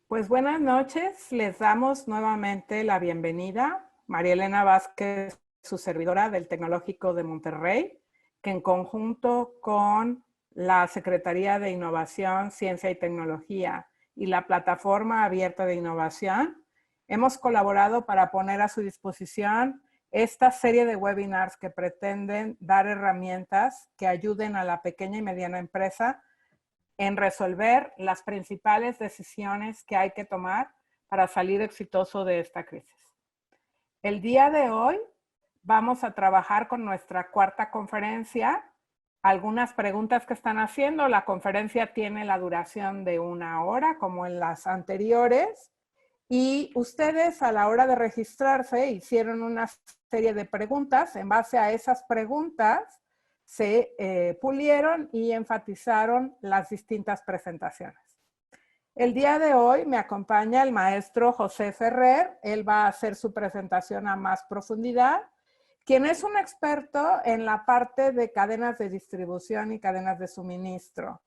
Pues buenas noches, les damos nuevamente la bienvenida. María Elena Vázquez, su servidora del Tecnológico de Monterrey, que en conjunto con la Secretaría de Innovación, Ciencia y Tecnología y la Plataforma Abierta de Innovación, hemos colaborado para poner a su disposición esta serie de webinars que pretenden dar herramientas que ayuden a la pequeña y mediana empresa en resolver las principales decisiones que hay que tomar para salir exitoso de esta crisis. El día de hoy vamos a trabajar con nuestra cuarta conferencia. Algunas preguntas que están haciendo. La conferencia tiene la duración de 1 hora, como en las anteriores. Y ustedes a la hora de registrarse hicieron una serie de preguntas. En base a esas preguntas se pulieron y enfatizaron las distintas presentaciones. El día de hoy me acompaña el maestro José Ferrer. Él va a hacer su presentación a más profundidad, quien es un experto en la parte de cadenas de distribución y cadenas de suministro.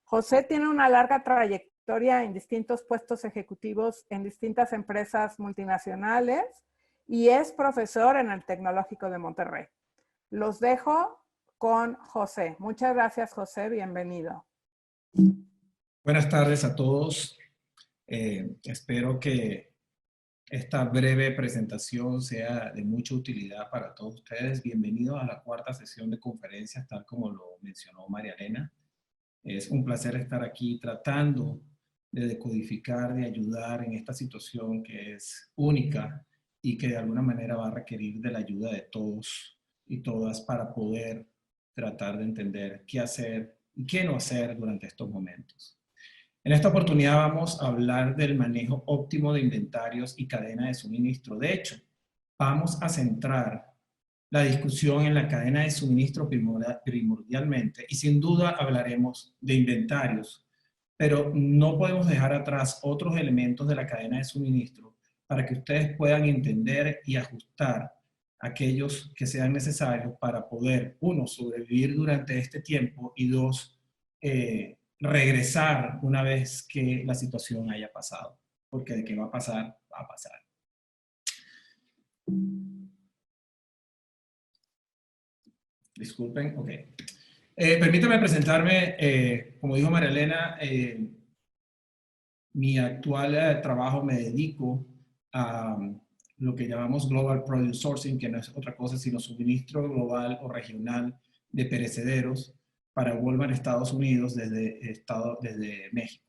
José tiene una larga trayectoria en distintos puestos ejecutivos en distintas empresas multinacionales y es profesor en el Tecnológico de Monterrey. Los dejo con José. Muchas gracias, José. Bienvenido. Buenas tardes a todos. Espero que esta breve presentación sea de mucha utilidad para todos ustedes. Bienvenidos a la cuarta sesión de conferencias, tal como lo mencionó María Elena. Es un placer estar aquí tratando de decodificar, de ayudar en esta situación que es única y que de alguna manera va a requerir de la ayuda de todos y todas para poder tratar de entender qué hacer y qué no hacer durante estos momentos. En esta oportunidad vamos a hablar del manejo óptimo de inventarios y cadena de suministro. De hecho, vamos a centrar la discusión en la cadena de suministro primordialmente y sin duda hablaremos de inventarios, pero no podemos dejar atrás otros elementos de la cadena de suministro para que ustedes puedan entender y ajustar aquellos que sean necesarios para poder, uno, sobrevivir durante este tiempo y dos, regresar una vez que la situación haya pasado, porque de qué va a pasar, va a pasar. Disculpen, ok. Permítame presentarme, como dijo María Elena, mi actual trabajo me dedico a lo que llamamos Global Produce Sourcing, que no es otra cosa sino suministro global o regional de perecederos para Walmart Estados Unidos desde México.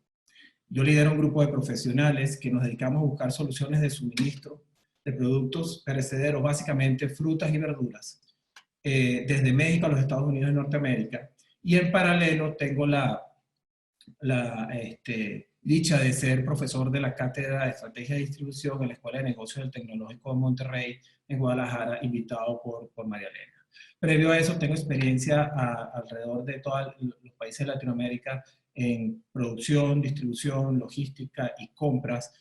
Yo lidero un grupo de profesionales que nos dedicamos a buscar soluciones de suministro de productos perecederos, básicamente frutas y verduras, desde México a los Estados Unidos de Norteamérica. Y en paralelo tengo la dicha de ser profesor de la Cátedra de Estrategia de Distribución en la Escuela de Negocios del Tecnológico de Monterrey, en Guadalajara, invitado por María Elena. Previo a eso, tengo experiencia alrededor de todos los países de Latinoamérica en producción, distribución, logística y compras,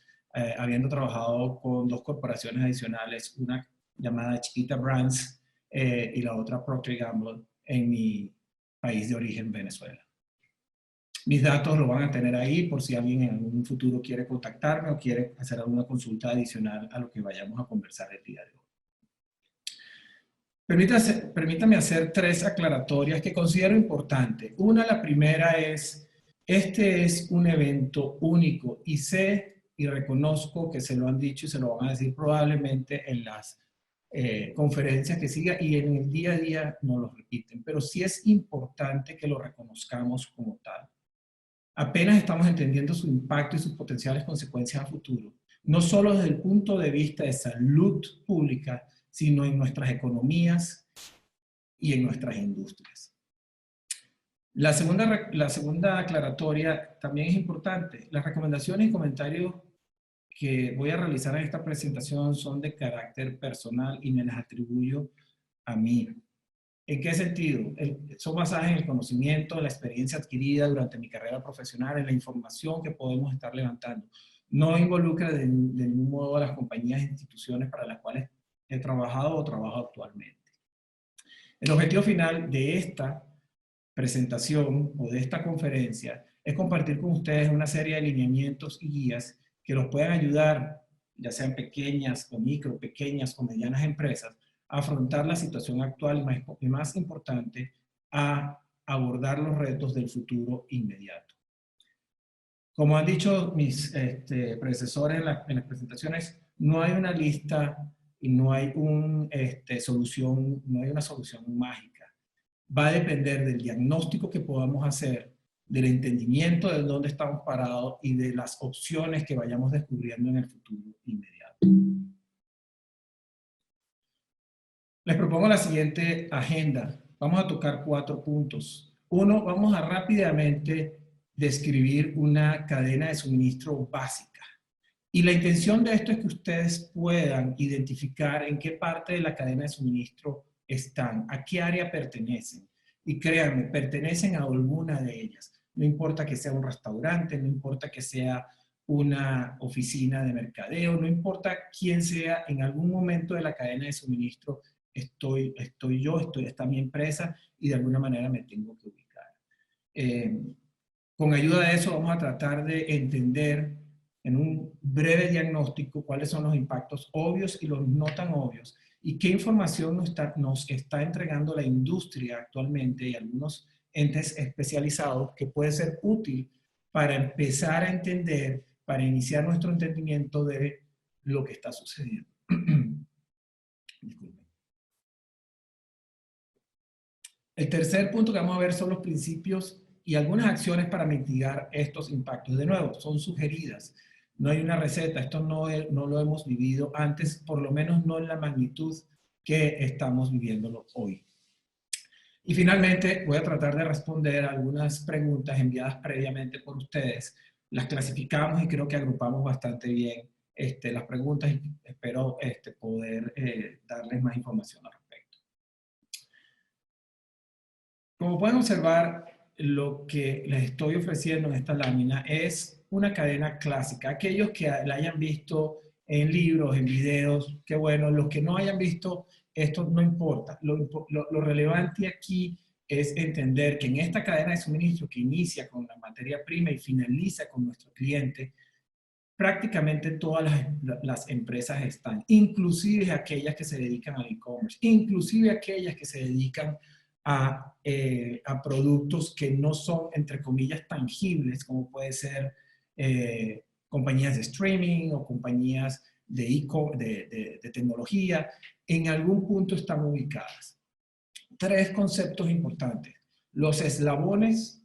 habiendo trabajado con 2 corporaciones adicionales, una llamada Chiquita Brands y la otra Procter & Gamble en mi país de origen, Venezuela. Mis datos los van a tener ahí por si alguien en algún futuro quiere contactarme o quiere hacer alguna consulta adicional a lo que vayamos a conversar el día de hoy. Permítame hacer 3 aclaratorias que considero importantes. La primera es, este es un evento único y sé y reconozco que se lo han dicho y se lo van a decir probablemente en las conferencias que sigan y en el día a día no lo repiten, pero sí es importante que lo reconozcamos como tal. Apenas estamos entendiendo su impacto y sus potenciales consecuencias a futuro, no solo desde el punto de vista de salud pública, sino en nuestras economías y en nuestras industrias. La segunda aclaratoria también es importante. Las recomendaciones y comentarios que voy a realizar en esta presentación son de carácter personal y me las atribuyo a mí. ¿En qué sentido? Son basadas en el conocimiento, en la experiencia adquirida durante mi carrera profesional, en la información que podemos estar levantando. No involucra de ningún modo a las compañías e instituciones para las cuales he trabajado o trabajo actualmente. El objetivo final de esta presentación o de esta conferencia es compartir con ustedes una serie de lineamientos y guías que los puedan ayudar, ya sean pequeñas o micro, pequeñas o medianas empresas, a afrontar la situación actual y más importante, a abordar los retos del futuro inmediato. Como han dicho mis predecesores en las presentaciones, no hay una lista y no hay una solución mágica. Va a depender del diagnóstico que podamos hacer, del entendimiento de dónde estamos parados y de las opciones que vayamos descubriendo en el futuro inmediato. Les propongo la siguiente agenda. Vamos a tocar 4 puntos. 1, vamos a rápidamente describir una cadena de suministro básica. Y la intención de esto es que ustedes puedan identificar en qué parte de la cadena de suministro están, a qué área pertenecen. Y créanme, pertenecen a alguna de ellas. No importa que sea un restaurante, no importa que sea una oficina de mercadeo, no importa quién sea, en algún momento de la cadena de suministro está mi empresa y de alguna manera me tengo que ubicar. Con ayuda de eso vamos a tratar de entender en un breve diagnóstico cuáles son los impactos obvios y los no tan obvios y qué información nos está entregando la industria actualmente y algunos entes especializados que puede ser útil para empezar a entender, para iniciar nuestro entendimiento de lo que está sucediendo. Disculpen. El tercer punto que vamos a ver son los principios y algunas acciones para mitigar estos impactos. De nuevo, son sugeridas. No hay una receta. Esto no lo hemos vivido antes, por lo menos no en la magnitud que estamos viviéndolo hoy. Y finalmente, voy a tratar de responder algunas preguntas enviadas previamente por ustedes. Las clasificamos y creo que agrupamos bastante bien las preguntas y espero poder darles más información al respecto. Como pueden observar, lo que les estoy ofreciendo en esta lámina es una cadena clásica. Aquellos que la hayan visto en libros, en videos, qué bueno. Los que no hayan visto, esto no importa. Lo relevante aquí es entender que en esta cadena de suministro que inicia con la materia prima y finaliza con nuestro cliente, prácticamente todas las empresas están, inclusive aquellas que se dedican al e-commerce, inclusive aquellas que se dedican a productos que no son, entre comillas, tangibles, como puede ser compañías de streaming o compañías de tecnología, en algún punto están ubicadas. 3 conceptos importantes. Los eslabones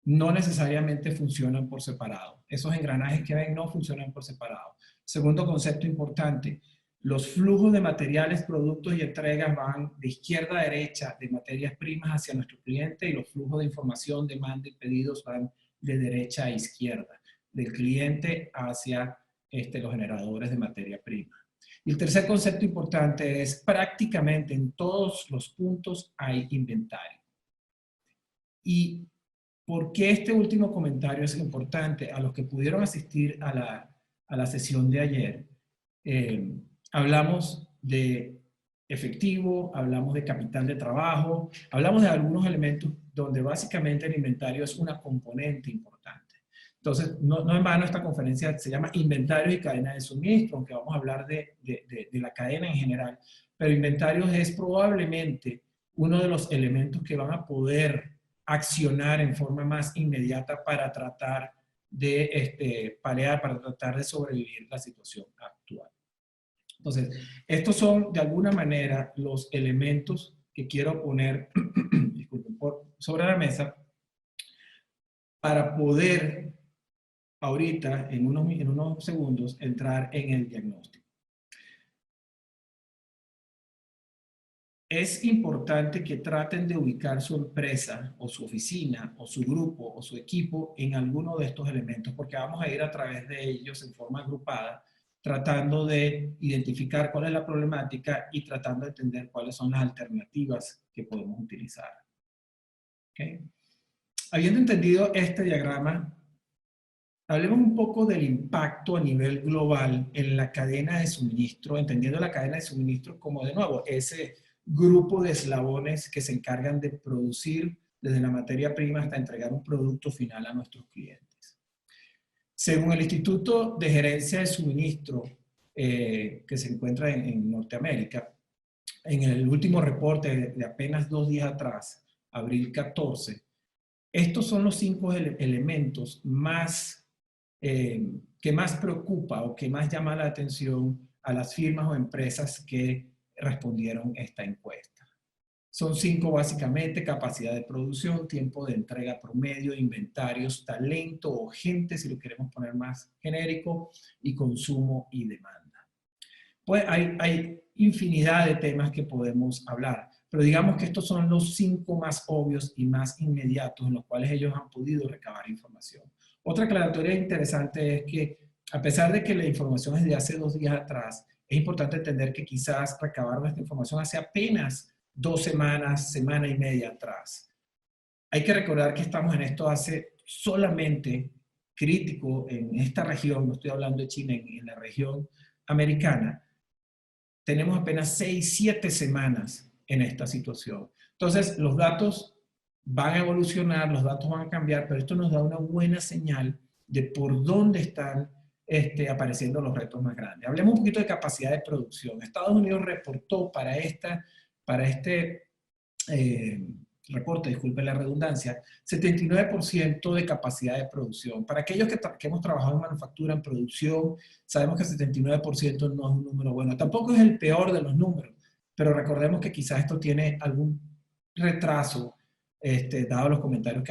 no necesariamente funcionan por separado. Esos engranajes que ven no funcionan por separado. Segundo concepto importante, los flujos de materiales, productos y entregas van de izquierda a derecha, de materias primas hacia nuestro cliente, y los flujos de información, demanda y pedidos van de derecha a izquierda, del cliente hacia los generadores de materia prima. Y el tercer concepto importante es prácticamente en todos los puntos hay inventario. Y ¿por qué este último comentario es importante? A los que pudieron asistir a la sesión de ayer, hablamos de efectivo, hablamos de capital de trabajo, hablamos de algunos elementos donde básicamente el inventario es una componente importante. Entonces, no en vano esta conferencia se llama Inventarios y Cadena de Suministro, aunque vamos a hablar de la cadena en general, pero inventarios es probablemente uno de los elementos que van a poder accionar en forma más inmediata para tratar de paliar, para tratar de sobrevivir la situación actual. Entonces, estos son de alguna manera los elementos que quiero poner disculpen, sobre la mesa para poder ahorita, en unos segundos, entrar en el diagnóstico. Es importante que traten de ubicar su empresa o su oficina o su grupo o su equipo en alguno de estos elementos, porque vamos a ir a través de ellos en forma agrupada, tratando de identificar cuál es la problemática y tratando de entender cuáles son las alternativas que podemos utilizar. ¿Okay? Habiendo entendido este diagrama, hablemos un poco del impacto a nivel global en la cadena de suministro, entendiendo la cadena de suministro como, de nuevo, ese grupo de eslabones que se encargan de producir desde la materia prima hasta entregar un producto final a nuestros clientes. Según el Instituto de Gerencia de Suministro, que se encuentra en Norteamérica, en el último reporte de apenas 2 días atrás, abril 14, estos son los 5 elementos más, que más preocupa o que más llama la atención a las firmas o empresas que respondieron esta encuesta. Son 5 básicamente: capacidad de producción, tiempo de entrega promedio, inventarios, talento o gente, si lo queremos poner más genérico, y consumo y demanda. Pues hay infinidad de temas que podemos hablar, pero digamos que estos son los 5 más obvios y más inmediatos en los cuales ellos han podido recabar información. Otra aclaratoria interesante es que, a pesar de que la información es de hace 2 días atrás, es importante entender que quizás recabaron esta información hace apenas 2 semanas, semana y media atrás. Hay que recordar que estamos en esto hace solamente crítico en esta región, no estoy hablando de China, en la región americana, tenemos apenas 6, 7 semanas en esta situación. Entonces, los datos van a evolucionar, los datos van a cambiar, pero esto nos da una buena señal de por dónde están apareciendo los retos más grandes. Hablemos un poquito de capacidad de producción. Estados Unidos reportó para este reporte, disculpen la redundancia, 79% de capacidad de producción. Para aquellos que hemos trabajado en manufactura, en producción, sabemos que 79% no es un número bueno. Tampoco es el peor de los números, pero recordemos que quizás esto tiene algún retraso, dado los comentarios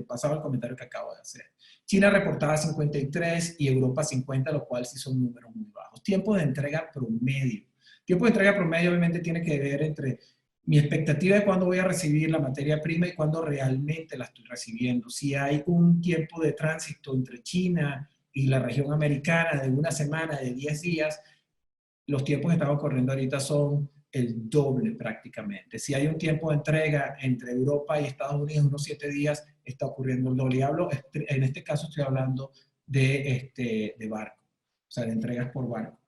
pasado el comentario que acabo de hacer. China reportaba 53 y Europa 50, lo cual sí son números muy bajos. Tiempo de entrega promedio. Tiempo de entrega promedio obviamente tiene que ver entre mi expectativa de cuándo voy a recibir la materia prima y cuándo realmente la estoy recibiendo. Si hay un tiempo de tránsito entre China y la región americana de una semana, de 10 días, los tiempos que estamos corriendo ahorita son el doble prácticamente. Si hay un tiempo de entrega entre Europa y Estados Unidos, unos 7 días, está ocurriendo el doble. Y hablo, en este caso estoy hablando de barco, o sea, de entregas por barco.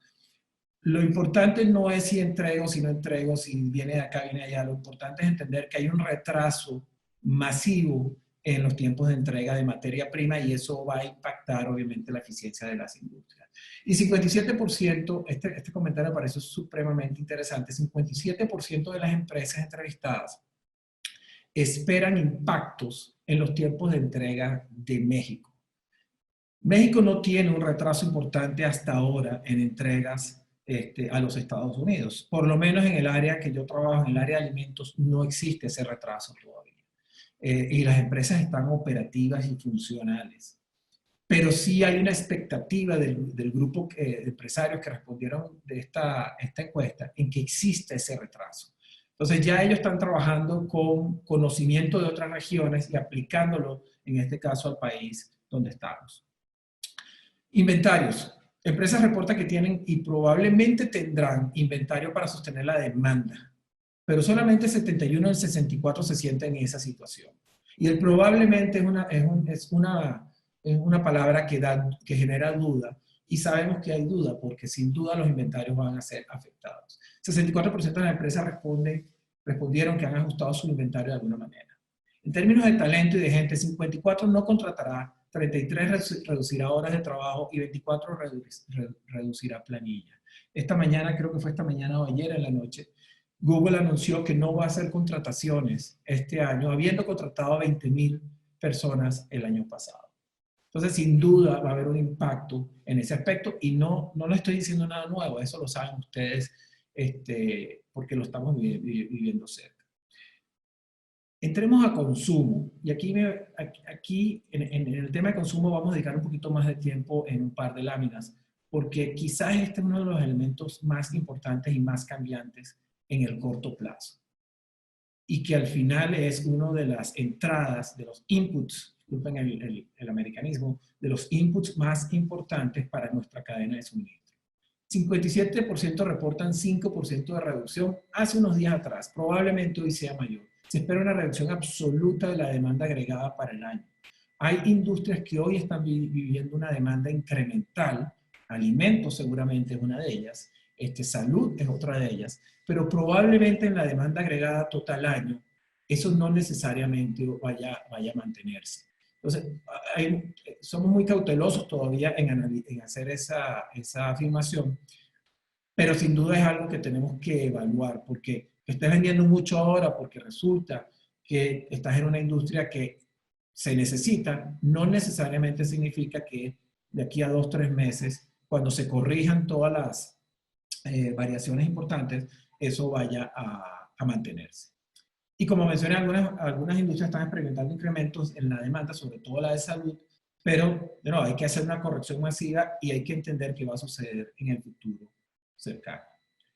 Lo importante no es si entrego, si no entrego, si viene de acá, viene de allá. Lo importante es entender que hay un retraso masivo en los tiempos de entrega de materia prima y eso va a impactar obviamente la eficiencia de las industrias. Y 57%, este comentario me parece supremamente interesante, 57% de las empresas entrevistadas esperan impactos en los tiempos de entrega de México. México no tiene un retraso importante hasta ahora en entregas a los Estados Unidos. Por lo menos en el área que yo trabajo, en el área de alimentos, no existe ese retraso todavía. Y las empresas están operativas y funcionales. Pero sí hay una expectativa del grupo de empresarios que respondieron de esta encuesta en que existe ese retraso. Entonces ya ellos están trabajando con conocimiento de otras regiones y aplicándolo, en este caso, al país donde estamos. Inventarios. Empresas reportan que tienen y probablemente tendrán inventario para sostener la demanda, pero solamente 71 del 64 se sienten en esa situación. Y el probablemente es una palabra que genera duda, y sabemos que hay duda porque sin duda los inventarios van a ser afectados. 64% de las empresas respondieron que han ajustado su inventario de alguna manera. En términos de talento y de gente, 54 no contratará, 33 reducirá horas de trabajo y 24 reducirá planilla. Esta mañana, creo que fue esta mañana o ayer en la noche, Google anunció que no va a hacer contrataciones este año, habiendo contratado a 20,000 personas el año pasado. Entonces, sin duda, va a haber un impacto en ese aspecto y no le estoy diciendo nada nuevo, eso lo saben ustedes porque lo estamos viviendo cerca. Entremos a consumo, y aquí en el tema de consumo vamos a dedicar un poquito más de tiempo en un par de láminas, porque quizás este es uno de los elementos más importantes y más cambiantes en el corto plazo. Y que al final es una de las entradas, de los inputs, disculpen el americanismo, de los inputs más importantes para nuestra cadena de suministro. 57% reportan 5% de reducción hace unos días atrás, probablemente hoy sea mayor. Se espera una reducción absoluta de la demanda agregada para el año. Hay industrias que hoy están viviendo una demanda incremental, alimentos seguramente es una de ellas, salud es otra de ellas, pero probablemente en la demanda agregada total año, eso no necesariamente vaya a mantenerse. Entonces, somos muy cautelosos todavía en hacer esa afirmación, pero sin duda es algo que tenemos que evaluar, porque estés vendiendo mucho ahora porque resulta que estás en una industria que se necesita, no necesariamente significa que de aquí a 2 o 3 meses, cuando se corrijan todas las variaciones importantes, eso vaya a mantenerse. Y como mencioné, algunas industrias están experimentando incrementos en la demanda, sobre todo la de salud, pero hay que hacer una corrección masiva y hay que entender qué va a suceder en el futuro cercano.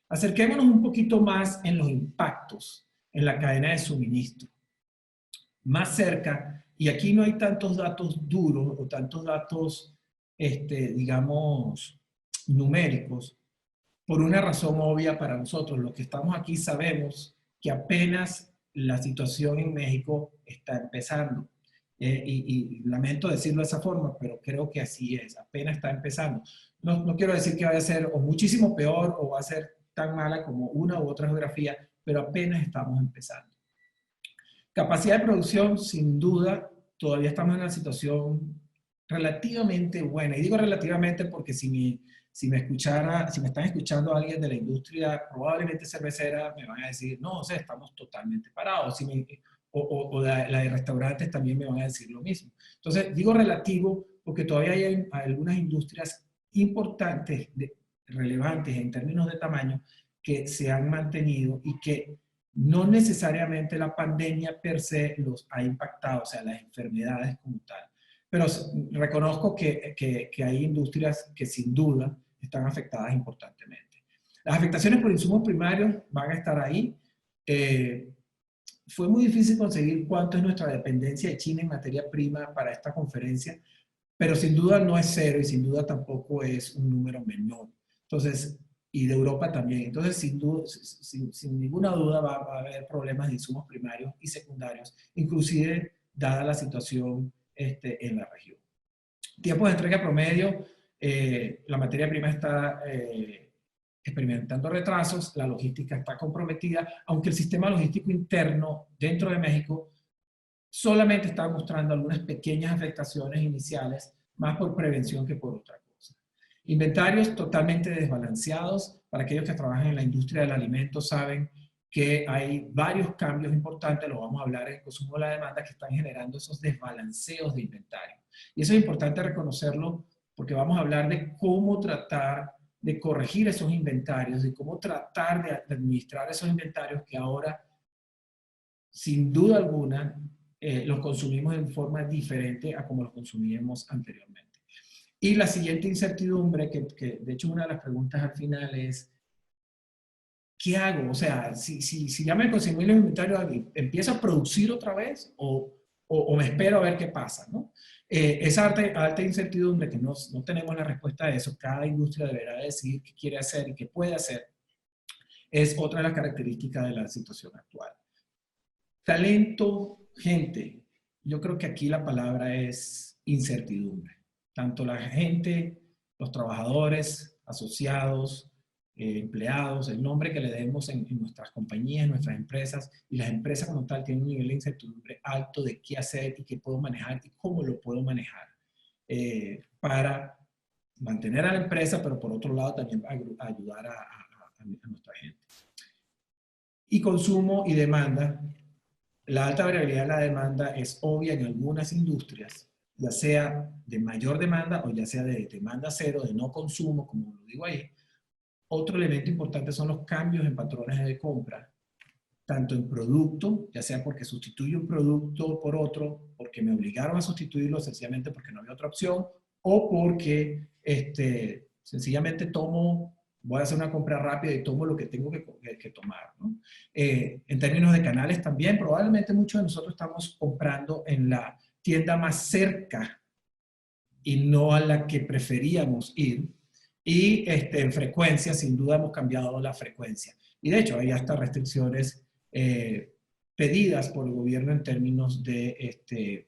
Acerquémonos un poquito más en los impactos en la cadena de suministro. Más cerca, y aquí no hay tantos datos duros o tantos datos, digamos, numéricos, por una razón obvia para nosotros. Los que estamos aquí sabemos que apenas la situación en México está empezando. Y lamento decirlo de esa forma, pero creo que así es, apenas está empezando. No quiero decir que vaya a ser o muchísimo peor o va a ser tan mala como una u otra geografía, pero apenas estamos empezando. Capacidad de producción, sin duda, todavía estamos en una situación relativamente buena. Y digo relativamente porque si me están escuchando alguien de la industria, probablemente cervecera, me van a decir, no, o sea, estamos totalmente parados. O la de restaurantes también me van a decir lo mismo. Entonces, digo relativo porque todavía hay algunas industrias importantes, relevantes en términos de tamaño, que se han mantenido y que no necesariamente la pandemia per se los ha impactado, o sea, las enfermedades como tal. Pero reconozco que hay industrias que sin duda están afectadas importantemente. Las afectaciones por insumos primarios van a estar ahí. Fue muy difícil conseguir cuánto es nuestra dependencia de China en materia prima para esta conferencia, pero sin duda no es cero y sin duda tampoco es un número menor. Entonces, y de Europa también. Entonces, sin ninguna duda va a haber problemas de insumos primarios y secundarios, inclusive dada la situación en la región. Tiempos de entrega promedio, la materia prima está experimentando retrasos, la logística está comprometida, aunque el sistema logístico interno dentro de México solamente está mostrando algunas pequeñas afectaciones iniciales, más por prevención que por otra cosa. Inventarios totalmente desbalanceados. Para aquellos que trabajan en la industria del alimento saben que hay varios cambios importantes, lo vamos a hablar en el consumo de la demanda, que están generando esos desbalanceos de inventario. Y eso es importante reconocerlo porque vamos a hablar de cómo tratar de corregir esos inventarios, de cómo tratar de administrar esos inventarios que ahora, sin duda alguna, los consumimos en forma diferente a como los consumíamos anteriormente. Y la siguiente incertidumbre, que de hecho una de las preguntas al final es, ¿qué hago? O sea, si ya me consumí los inventarios, ¿empiezo a producir otra vez o me espero a ver qué pasa, ¿no? Esa alta incertidumbre que no tenemos la respuesta a eso, cada industria deberá decidir qué quiere hacer y qué puede hacer, es otra de las características de la situación actual. Talento, gente. Yo creo que aquí la palabra es incertidumbre. Tanto la gente, los trabajadores, asociados, empleados, el nombre que le demos en nuestras compañías, en nuestras empresas, y las empresas como tal tienen un nivel de incertidumbre alto de qué hacer y qué puedo manejar y cómo lo puedo manejar para mantener a la empresa, pero por otro lado también ayudar a nuestra gente. Y consumo y demanda. La alta variabilidad de la demanda es obvia en algunas industrias, ya sea de mayor demanda o ya sea de demanda cero, de no consumo, como lo digo ahí. Otro elemento importante son los cambios en patrones de compra, tanto en producto, ya sea porque sustituyo un producto por otro, porque me obligaron a sustituirlo sencillamente porque no había otra opción, o porque sencillamente voy a hacer una compra rápida y tomo lo que tengo que tomar, ¿no? En términos de canales también, probablemente muchos de nosotros estamos comprando en la tienda más cerca y no a la que preferíamos ir. Y en frecuencia, sin duda, hemos cambiado la frecuencia. Y de hecho, hay hasta restricciones pedidas por el gobierno en términos de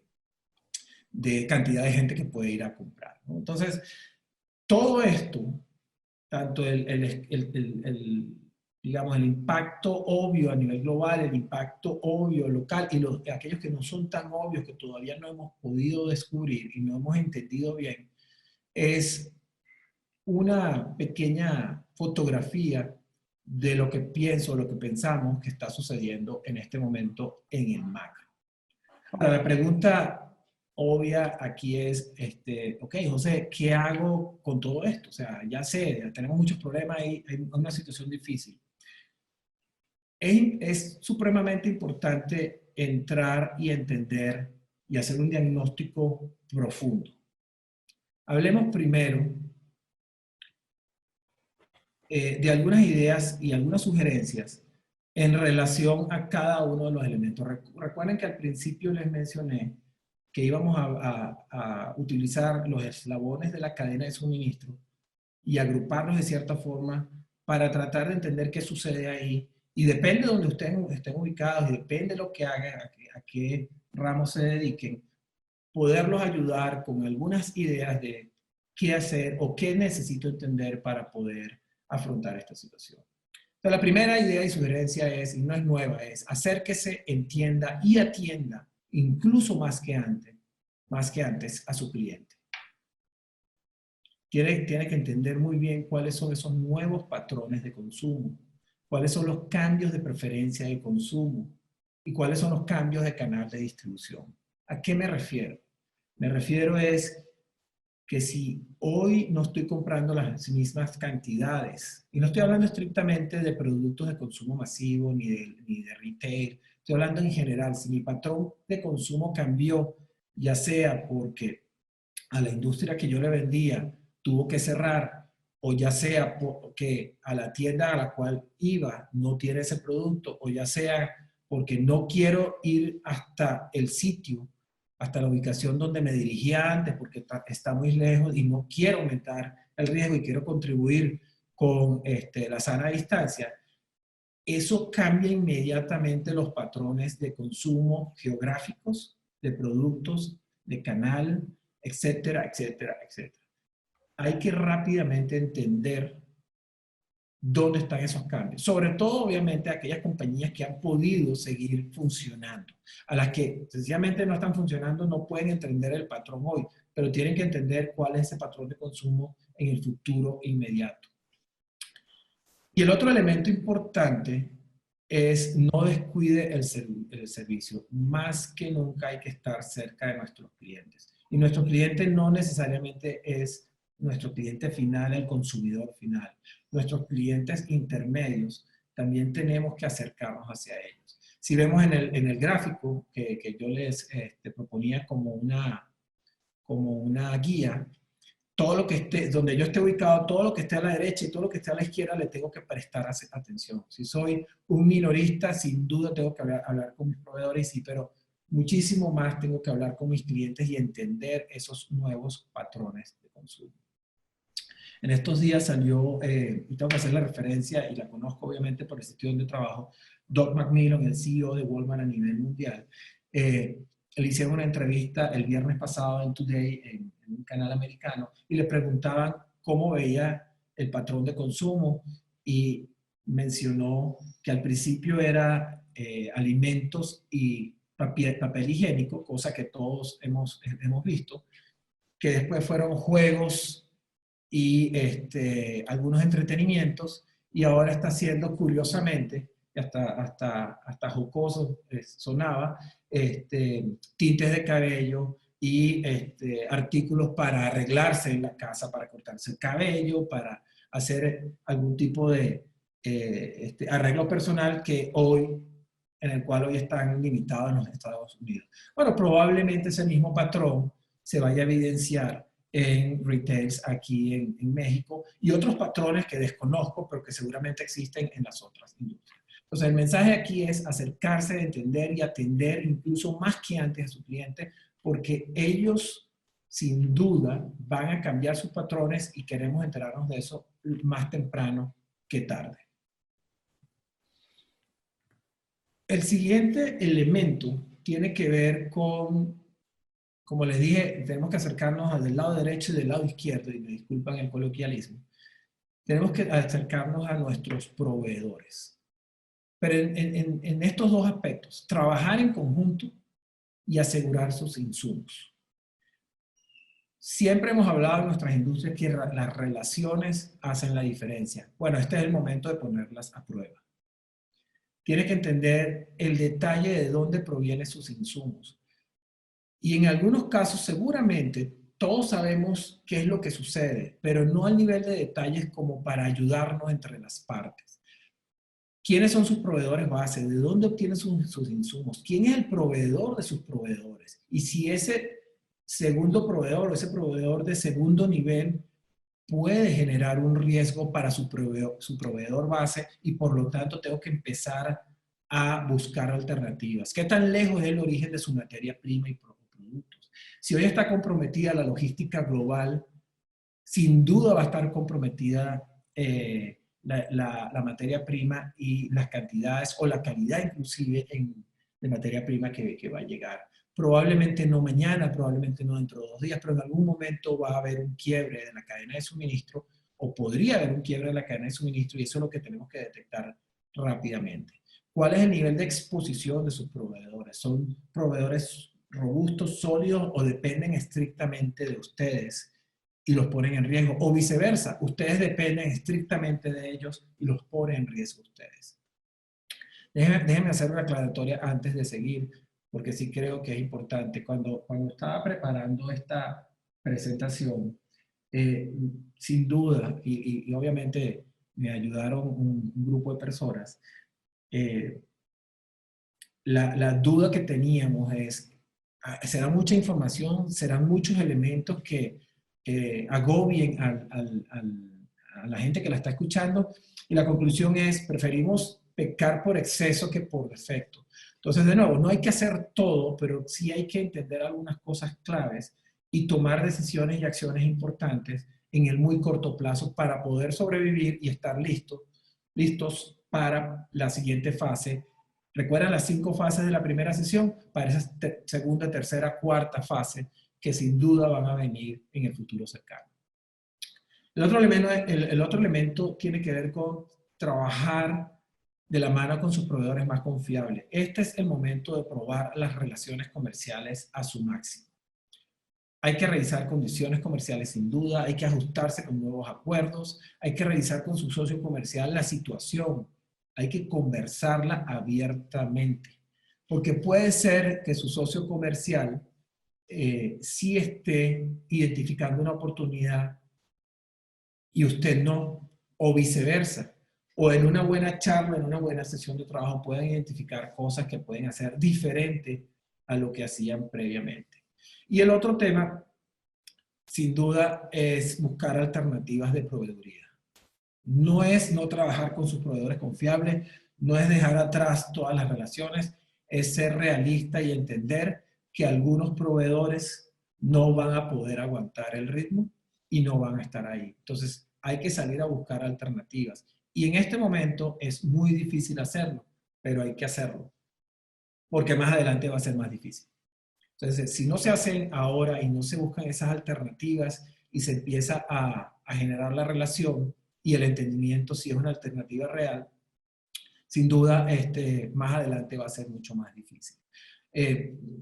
cantidad de gente que puede ir a comprar, ¿no? Entonces, todo esto, tanto el digamos, el impacto obvio a nivel global, el impacto obvio local y aquellos que no son tan obvios, que todavía no hemos podido descubrir y no hemos entendido bien, es una pequeña fotografía de lo que pienso, lo que pensamos que está sucediendo en este momento en el macro. Ahora, la pregunta obvia aquí es, ok, José, ¿qué hago con todo esto? O sea, ya sé, ya tenemos muchos problemas y hay una situación difícil. Es supremamente importante entrar y entender y hacer un diagnóstico profundo. Hablemos primero de algunas ideas y algunas sugerencias en relación a cada uno de los elementos. Recuerden que al principio les mencioné que íbamos a utilizar los eslabones de la cadena de suministro y agruparlos de cierta forma para tratar de entender qué sucede ahí. Y depende de donde ustedes estén ubicados y depende de lo que hagan, a qué ramos se dediquen, poderlos ayudar con algunas ideas de qué hacer o qué necesito entender para poder afrontar esta situación. Entonces, la primera idea y sugerencia es, y no es nueva, es acérquese, entienda y atienda, incluso más que antes, a su cliente. Tiene que entender muy bien cuáles son esos nuevos patrones de consumo, cuáles son los cambios de preferencia de consumo y cuáles son los cambios de canal de distribución. ¿A qué me refiero? Me refiero es que si hoy no estoy comprando las mismas cantidades, y no estoy hablando estrictamente de productos de consumo masivo ni de retail, estoy hablando en general, si mi patrón de consumo cambió, ya sea porque a la industria que yo le vendía tuvo que cerrar, o ya sea porque a la tienda a la cual iba no tiene ese producto, o ya sea porque no quiero ir hasta el sitio, hasta la ubicación donde me dirigía antes, porque está muy lejos y no quiero aumentar el riesgo y quiero contribuir con la sana distancia, eso cambia inmediatamente los patrones de consumo geográficos, de productos, de canal, etcétera, etcétera, etcétera. Hay que rápidamente entender dónde están esos cambios. Sobre todo, obviamente, aquellas compañías que han podido seguir funcionando. A las que sencillamente no están funcionando no pueden entender el patrón hoy, pero tienen que entender cuál es ese patrón de consumo en el futuro inmediato. Y el otro elemento importante es no descuide el servicio. Más que nunca hay que estar cerca de nuestros clientes. Y nuestro cliente no necesariamente es nuestro cliente final, el consumidor final. Nuestros clientes intermedios también tenemos que acercarnos hacia ellos. Si vemos en el gráfico que yo les proponía como una guía, todo lo que esté, donde yo esté ubicado, todo lo que esté a la derecha y todo lo que esté a la izquierda le tengo que prestar atención. Si soy un minorista, sin duda tengo que hablar con mis proveedores, sí, pero muchísimo más tengo que hablar con mis clientes y entender esos nuevos patrones de consumo. En estos días salió, y tengo que hacer la referencia, y la conozco obviamente por el sitio donde trabajo, Doug McMillon, el CEO de Walmart a nivel mundial. Le hicieron una entrevista el viernes pasado en Today, en un canal americano, y le preguntaban cómo veía el patrón de consumo, y mencionó que al principio era alimentos y papel higiénico, cosa que todos hemos visto, que después fueron juegos y algunos entretenimientos, y ahora está haciendo, curiosamente, hasta jocoso sonaba, tintes de cabello y artículos para arreglarse en la casa, para cortarse el cabello, para hacer algún tipo de arreglo personal en el cual hoy están limitados en los Estados Unidos. Bueno, probablemente ese mismo patrón se vaya a evidenciar en retails aquí en México, y otros patrones que desconozco, pero que seguramente existen en las otras industrias. Entonces, el mensaje aquí es acercarse, entender y atender incluso más que antes a su cliente, porque ellos sin duda van a cambiar sus patrones y queremos enterarnos de eso más temprano que tarde. El siguiente elemento tiene que ver con, como les dije, tenemos que acercarnos del lado derecho y del lado izquierdo, y me disculpan el coloquialismo. tenemos que acercarnos a nuestros proveedores. Pero en estos dos aspectos, trabajar en conjunto y asegurar sus insumos. Siempre hemos hablado en nuestras industrias que las relaciones hacen la diferencia. Bueno, este es el momento de ponerlas a prueba. Tienes que entender el detalle de dónde provienen sus insumos. Y en algunos casos, seguramente, todos sabemos qué es lo que sucede, pero no al nivel de detalles como para ayudarnos entre las partes. ¿Quiénes son sus proveedores base? ¿De dónde obtienen sus insumos? ¿Quién es el proveedor de sus proveedores? Y si ese segundo proveedor o ese proveedor de segundo nivel puede generar un riesgo para su proveedor base y por lo tanto tengo que empezar a buscar alternativas. ¿Qué tan lejos es el origen de su materia prima y productos? Si hoy está comprometida la logística global, sin duda va a estar comprometida la materia prima y las cantidades o la calidad inclusive de materia prima que va a llegar. Probablemente no mañana, probablemente no dentro de 2 días, pero en algún momento va a haber un quiebre de la cadena de suministro o podría haber un quiebre de la cadena de suministro y eso es lo que tenemos que detectar rápidamente. ¿Cuál es el nivel de exposición de sus proveedores? ¿Son proveedores robustos, sólidos o dependen estrictamente de ustedes y los ponen en riesgo? O viceversa, ustedes dependen estrictamente de ellos y los ponen en riesgo ustedes. Déjenme hacer una aclaratoria antes de seguir, porque sí creo que es importante. Cuando estaba preparando esta presentación, sin duda, y obviamente me ayudaron un grupo de personas, la duda que teníamos es, ¿será mucha información? ¿Serán muchos elementos que agobien a la gente que la está escuchando? Y la conclusión es, preferimos pecar por exceso que por defecto. Entonces, de nuevo, no hay que hacer todo, pero sí hay que entender algunas cosas claves y tomar decisiones y acciones importantes en el muy corto plazo para poder sobrevivir y estar listos para la siguiente fase. ¿Recuerdan las 5 fases de la primera sesión? Para esa segunda, tercera, cuarta fase que sin duda van a venir en el futuro cercano. El otro elemento tiene que ver con trabajar de la mano con sus proveedores más confiables. Este es el momento de probar las relaciones comerciales a su máximo. Hay que revisar condiciones comerciales sin duda, hay que ajustarse con nuevos acuerdos, hay que revisar con su socio comercial la situación, hay que conversarla abiertamente, porque puede ser que su socio comercial sí esté identificando una oportunidad y usted no, o viceversa. O en una buena charla, en una buena sesión de trabajo pueden identificar cosas que pueden hacer diferente a lo que hacían previamente. Y el otro tema, sin duda, es buscar alternativas de proveeduría. No es no trabajar con sus proveedores confiables, no es dejar atrás todas las relaciones, es ser realista y entender que algunos proveedores no van a poder aguantar el ritmo y no van a estar ahí. Entonces, hay que salir a buscar alternativas. Y en este momento es muy difícil hacerlo, pero hay que hacerlo, porque más adelante va a ser más difícil. Entonces, si no se hacen ahora y no se buscan esas alternativas y se empieza a generar la relación y el entendimiento si es una alternativa real, sin duda más adelante va a ser mucho más difícil.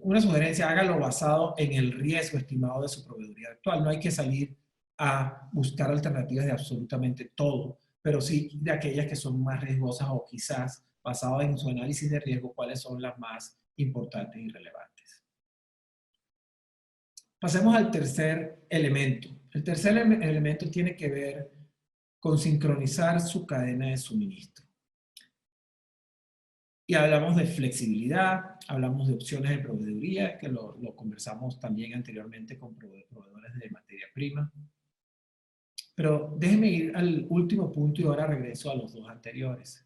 Una sugerencia, hágalo basado en el riesgo estimado de su proveeduría actual. No hay que salir a buscar alternativas de absolutamente todo, pero sí de aquellas que son más riesgosas o quizás basado en su análisis de riesgo, cuáles son las más importantes y relevantes. Pasemos al tercer elemento. El tercer elemento tiene que ver con sincronizar su cadena de suministro. Y hablamos de flexibilidad, hablamos de opciones de proveeduría, que lo conversamos también anteriormente con proveedores de materia prima. Pero déjenme ir al último punto y ahora regreso a los 2 anteriores.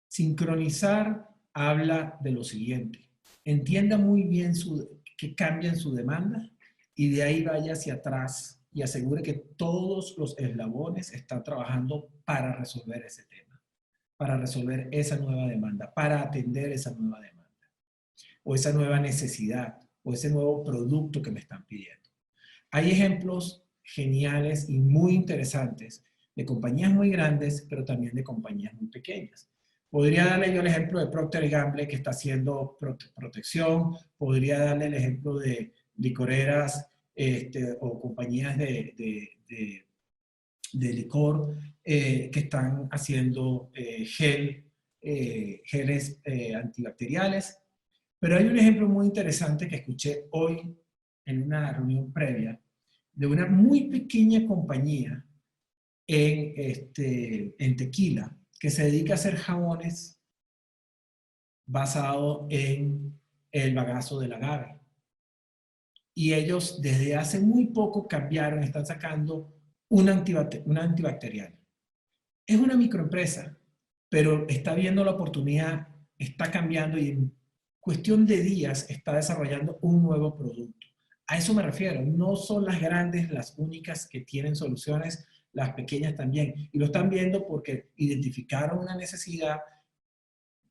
Sincronizar habla de lo siguiente. Entienda muy bien que cambia en su demanda y de ahí vaya hacia atrás y asegure que todos los eslabones están trabajando para resolver ese tema, para resolver esa nueva demanda, para atender esa nueva demanda, o esa nueva necesidad, o ese nuevo producto que me están pidiendo. Hay ejemplos geniales y muy interesantes de compañías muy grandes, pero también de compañías muy pequeñas. Podría darle yo el ejemplo de Procter & Gamble, que está haciendo protección. Podría darle el ejemplo de licoreras o compañías de licor que están haciendo geles antibacteriales. Pero hay un ejemplo muy interesante que escuché hoy en una reunión previa de una muy pequeña compañía en Tequila que se dedica a hacer jabones basado en el bagazo del agave. Y ellos desde hace muy poco cambiaron, están sacando una antibacterial. Es una microempresa, pero está viendo la oportunidad, está cambiando y en cuestión de días está desarrollando un nuevo producto. A eso me refiero, no son las grandes las únicas que tienen soluciones, las pequeñas también. Y lo están viendo porque identificaron una necesidad,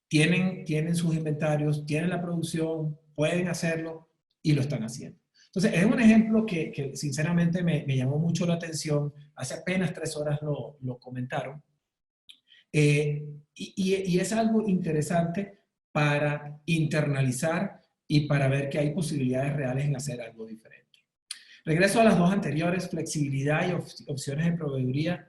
tienen sus inventarios, tienen la producción, pueden hacerlo y lo están haciendo. Entonces, es un ejemplo que sinceramente me llamó mucho la atención. Hace apenas 3 horas lo comentaron. Y es algo interesante para internalizar y para ver que hay posibilidades reales en hacer algo diferente. Regreso a las dos anteriores, flexibilidad y opciones de proveeduría.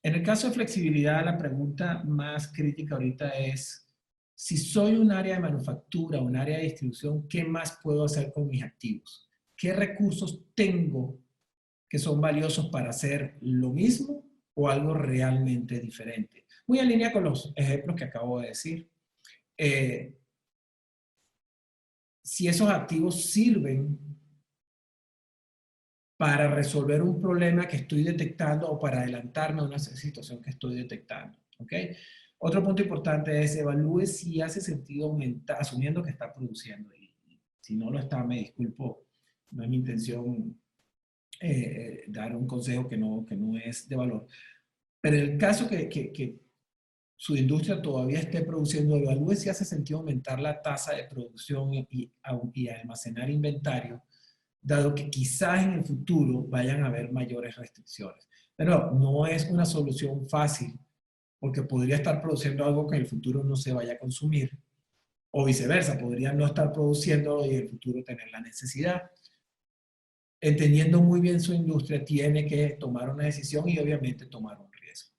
En el caso de flexibilidad, la pregunta más crítica ahorita es, si soy un área de manufactura, un área de distribución, ¿qué más puedo hacer con mis activos? ¿Qué recursos tengo que son valiosos para hacer lo mismo o algo realmente diferente? Muy en línea con los ejemplos que acabo de decir. Si esos activos sirven para resolver un problema que estoy detectando o para adelantarme a una situación que estoy detectando. ¿Ok? Otro punto importante es evalúe si hace sentido aumentar, asumiendo que está produciendo. Y si no lo está, me disculpo, no es mi intención dar un consejo que no es de valor. Pero en el caso que su industria todavía esté produciendo, evalúe si hace sentido aumentar la tasa de producción y almacenar inventario, dado que quizás en el futuro vayan a haber mayores restricciones. Pero no es una solución fácil, porque podría estar produciendo algo que en el futuro no se vaya a consumir, o viceversa, podría no estar produciendo y en el futuro tener la necesidad. Entendiendo muy bien su industria, tiene que tomar una decisión y obviamente tomar un riesgo.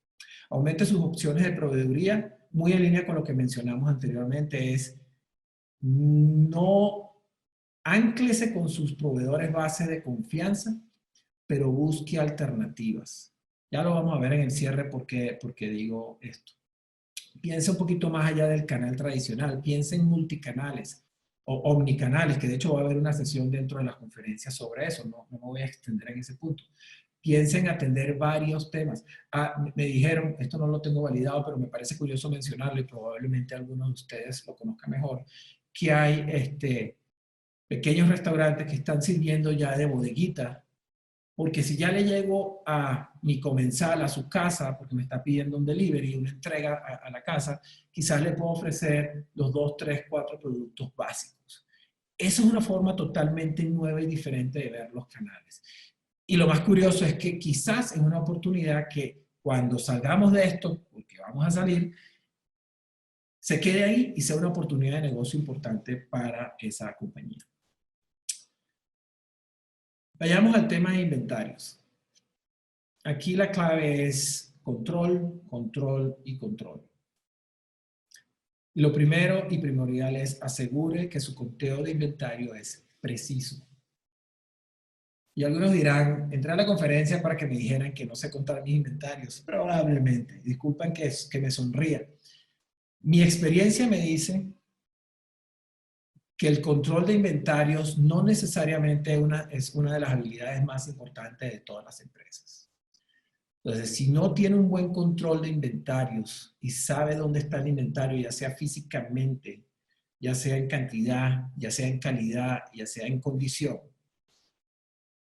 Aumente sus opciones de proveeduría, muy en línea con lo que mencionamos anteriormente, es no ánclese con sus proveedores base de confianza, pero busque alternativas. Ya lo vamos a ver en el cierre porque digo esto. Piense un poquito más allá del canal tradicional, piense en multicanales o omnicanales, que de hecho va a haber una sesión dentro de las conferencias sobre eso, no me voy a extender en ese punto. Piensen en atender varios temas. Me dijeron, esto no lo tengo validado, pero me parece curioso mencionarlo y probablemente algunos de ustedes lo conozcan mejor, que hay pequeños restaurantes que están sirviendo ya de bodeguita, porque si ya le llego a mi comensal a su casa, porque me está pidiendo un delivery, una entrega a la casa, quizás le puedo ofrecer los 2, 3, 4 productos básicos. Eso es una forma totalmente nueva y diferente de ver los canales. Y lo más curioso es que quizás es una oportunidad que cuando salgamos de esto, porque vamos a salir, se quede ahí y sea una oportunidad de negocio importante para esa compañía. Vayamos al tema de inventarios. Aquí la clave es control, control y control. Lo primero y primordial es asegure que su conteo de inventario es preciso. Y algunos dirán, entré a la conferencia para que me dijeran que no sé contar mis inventarios. Probablemente. Disculpen que me sonría. Mi experiencia me dice que el control de inventarios no necesariamente es una de las habilidades más importantes de todas las empresas. Entonces, si no tiene un buen control de inventarios y sabe dónde está el inventario, ya sea físicamente, ya sea en cantidad, ya sea en calidad, ya sea en condición,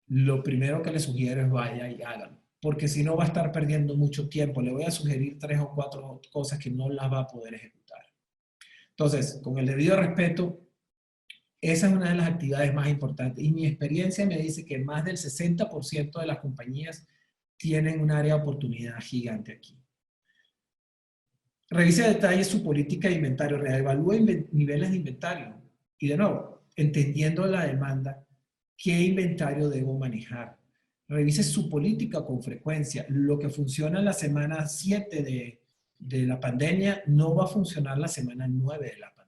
lo primero que le sugiero es vaya y hágalo. Porque si no va a estar perdiendo mucho tiempo. Le voy a sugerir 3 o 4 cosas que no las va a poder ejecutar. Entonces, con el debido respeto, esa es una de las actividades más importantes. Y mi experiencia me dice que más del 60% de las compañías tienen un área de oportunidad gigante aquí. Revise a detalle su política de inventario, reevalúe niveles de inventario. Y de nuevo, entendiendo la demanda, ¿qué inventario debo manejar? Revise su política con frecuencia. Lo que funciona en la semana 7 de la pandemia no va a funcionar la semana 9 de la pandemia.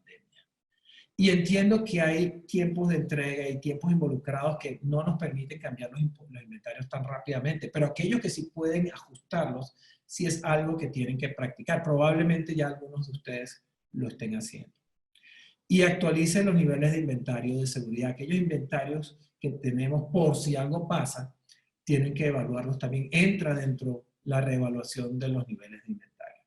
Y entiendo que hay tiempos de entrega y tiempos involucrados que no nos permiten cambiar los inventarios tan rápidamente, pero aquellos que sí pueden ajustarlos, sí es algo que tienen que practicar. Probablemente ya algunos de ustedes lo estén haciendo. Y actualice los niveles de inventario de seguridad. Aquellos inventarios que tenemos por si algo pasa, tienen que evaluarlos también. Entra dentro la reevaluación de los niveles de inventario.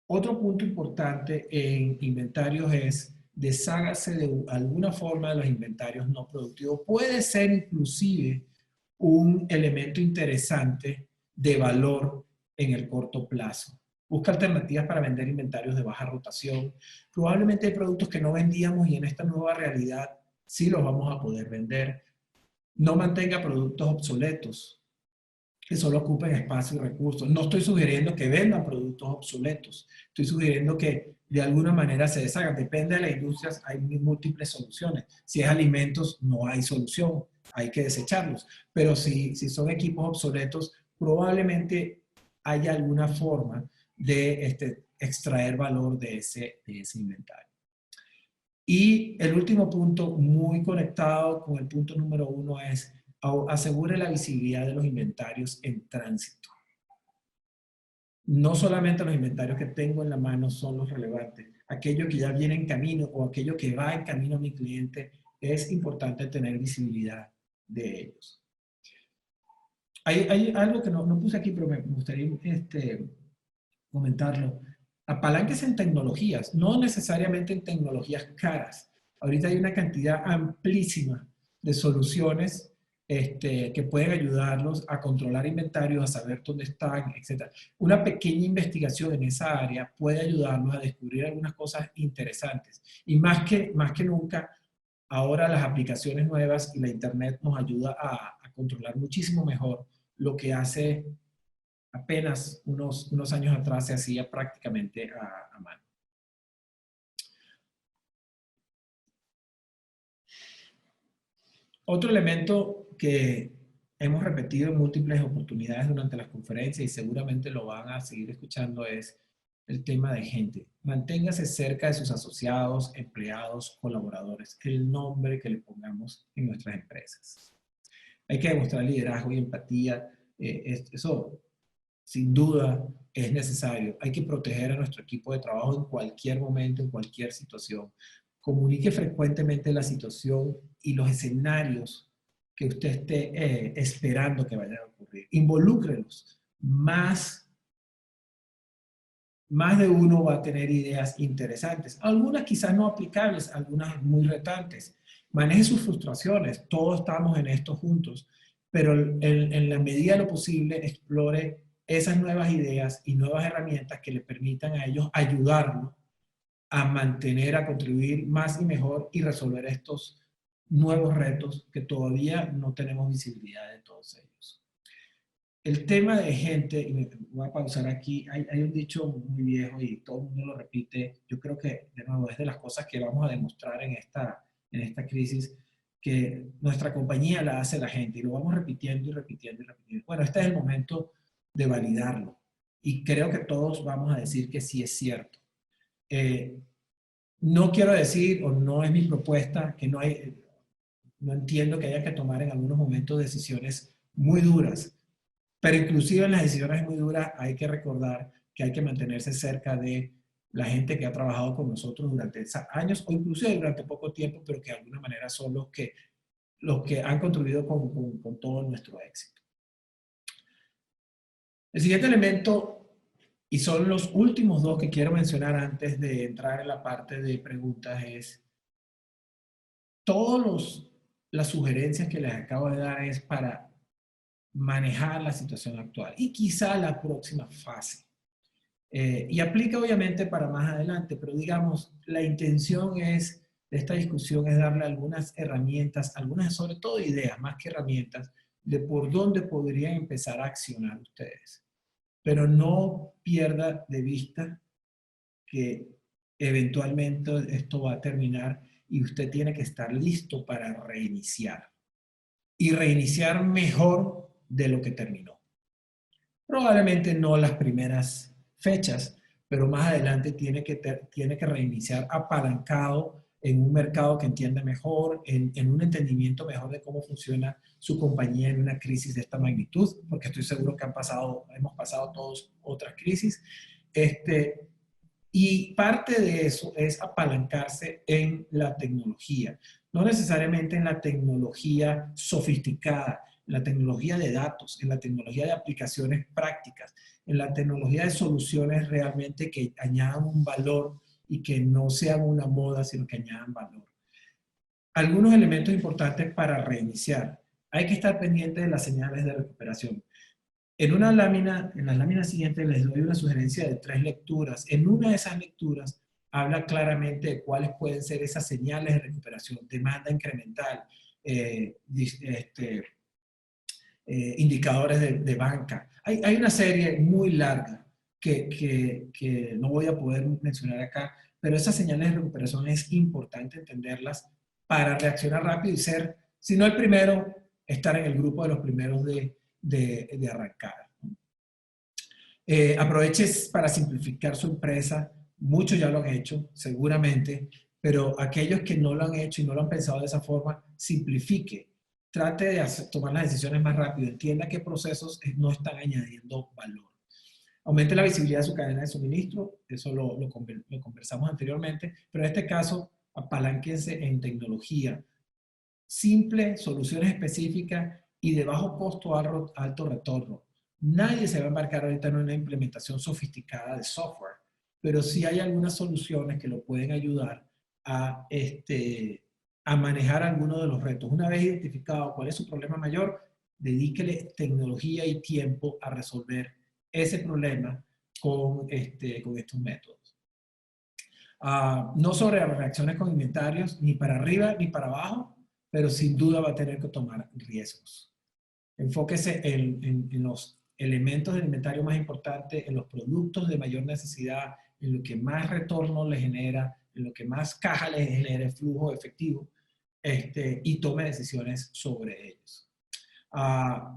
Otro punto importante en inventarios es deshágase de alguna forma de los inventarios no productivos. Puede ser inclusive un elemento interesante de valor en el corto plazo. Busca alternativas para vender inventarios de baja rotación. Probablemente hay productos que no vendíamos y en esta nueva realidad sí los vamos a poder vender. No mantenga productos obsoletos que solo ocupen espacio y recursos. No estoy sugiriendo que vendan productos obsoletos. Estoy sugiriendo que de alguna manera se deshagan. Depende de las industrias, hay múltiples soluciones. Si es alimentos, no hay solución. Hay que desecharlos. Pero si son equipos obsoletos, probablemente haya alguna forma de extraer valor de ese inventario. Y el último punto, muy conectado con el punto número 1, es asegure la visibilidad de los inventarios en tránsito. No solamente los inventarios que tengo en la mano son los relevantes. Aquello que ya viene en camino o aquello que va en camino a mi cliente, es importante tener visibilidad de ellos. Hay algo que no puse aquí, pero me gustaría comentarlo. Apalánquese en tecnologías, no necesariamente en tecnologías caras. Ahorita hay una cantidad amplísima de soluciones que pueden ayudarlos a controlar inventarios, a saber dónde están, etc. Una pequeña investigación en esa área puede ayudarnos a descubrir algunas cosas interesantes. Y más que nunca, ahora las aplicaciones nuevas y la internet nos ayuda a controlar muchísimo mejor lo que hace apenas unos años atrás se hacía prácticamente a mano. Otro elemento que hemos repetido en múltiples oportunidades durante las conferencias y seguramente lo van a seguir escuchando es el tema de gente. Manténgase cerca de sus asociados, empleados, colaboradores, el nombre que le pongamos en nuestras empresas. Hay que demostrar liderazgo y empatía. Eso sin duda es necesario. Hay que proteger a nuestro equipo de trabajo en cualquier momento, en cualquier situación. Comunique frecuentemente la situación y los escenarios que usted esté esperando que vayan a ocurrir. Involúcrelos. Más de uno va a tener ideas interesantes. Algunas quizás no aplicables, algunas muy retantes. Maneje sus frustraciones. Todos estamos en esto juntos. Pero en la medida de lo posible, explore esas nuevas ideas y nuevas herramientas que le permitan a ellos ayudarnos a mantener, a contribuir más y mejor y resolver estos nuevos retos que todavía no tenemos visibilidad de todos ellos. El tema de gente, y me voy a pausar aquí, hay un dicho muy viejo y todo el mundo lo repite. Yo creo que, de nuevo, es de las cosas que vamos a demostrar en esta crisis, que nuestra compañía la hace la gente y lo vamos repitiendo y repitiendo y repitiendo. Bueno, este es el momento de validarlo. Y creo que todos vamos a decir que sí es cierto. No quiero decir, o no es mi propuesta, que no entiendo que haya que tomar en algunos momentos decisiones muy duras. Pero inclusive en las decisiones muy duras hay que recordar que hay que mantenerse cerca de la gente que ha trabajado con nosotros durante años o inclusive durante poco tiempo, pero que de alguna manera son los que han contribuido con todo nuestro éxito. El siguiente elemento, y son los últimos dos que quiero mencionar antes de entrar en la parte de preguntas, es todas las sugerencias que les acabo de dar es para manejar la situación actual y quizá la próxima fase. Y aplica obviamente para más adelante, pero digamos, la intención de esta discusión es darle algunas herramientas, algunas sobre todo ideas, más que herramientas, de por dónde podrían empezar a accionar ustedes. Pero no pierda de vista que eventualmente esto va a terminar y usted tiene que estar listo para reiniciar. Y reiniciar mejor de lo que terminó. Probablemente no las primeras fechas, pero más adelante tiene que reiniciar apalancado en un mercado que entiende mejor, en un entendimiento mejor de cómo funciona su compañía en una crisis de esta magnitud, porque estoy seguro que hemos pasado todos otras crisis. Y parte de eso es apalancarse en la tecnología, no necesariamente en la tecnología sofisticada, en la tecnología de datos, en la tecnología de aplicaciones prácticas, en la tecnología de soluciones realmente que añadan un valor y que no sean una moda, sino que añadan valor. Algunos elementos importantes para reiniciar. Hay que estar pendiente de las señales de recuperación. En las láminas siguientes les doy una sugerencia de 3 lecturas. En una de esas lecturas habla claramente de cuáles pueden ser esas señales de recuperación, demanda incremental, indicadores de banca. Hay una serie muy larga que no voy a poder mencionar acá, pero esas señales de recuperación es importante entenderlas para reaccionar rápido y ser, si no el primero, estar en el grupo de los primeros de arrancar. Aproveche para simplificar su empresa. Muchos ya lo han hecho, seguramente, pero aquellos que no lo han hecho y no lo han pensado de esa forma, simplifique. Trate de tomar las decisiones más rápido. Entienda qué procesos no están añadiendo valor. Aumente la visibilidad de su cadena de suministro. Eso lo conversamos anteriormente, pero en este caso, apalánquense en tecnología. Simple, soluciones específicas y de bajo costo a alto retorno. Nadie se va a embarcar ahorita en una implementación sofisticada de software, pero sí hay algunas soluciones que lo pueden ayudar a manejar algunos de los retos. Una vez identificado cuál es su problema mayor, dedíquele tecnología y tiempo a resolver ese problema con estos métodos. No sobre reacciones con inventarios, ni para arriba ni para abajo, pero sin duda va a tener que tomar riesgos. Enfóquese en los elementos del inventario más importantes, en los productos de mayor necesidad, en lo que más retorno le genera, en lo que más caja le genera flujo efectivo, y tome decisiones sobre ellos.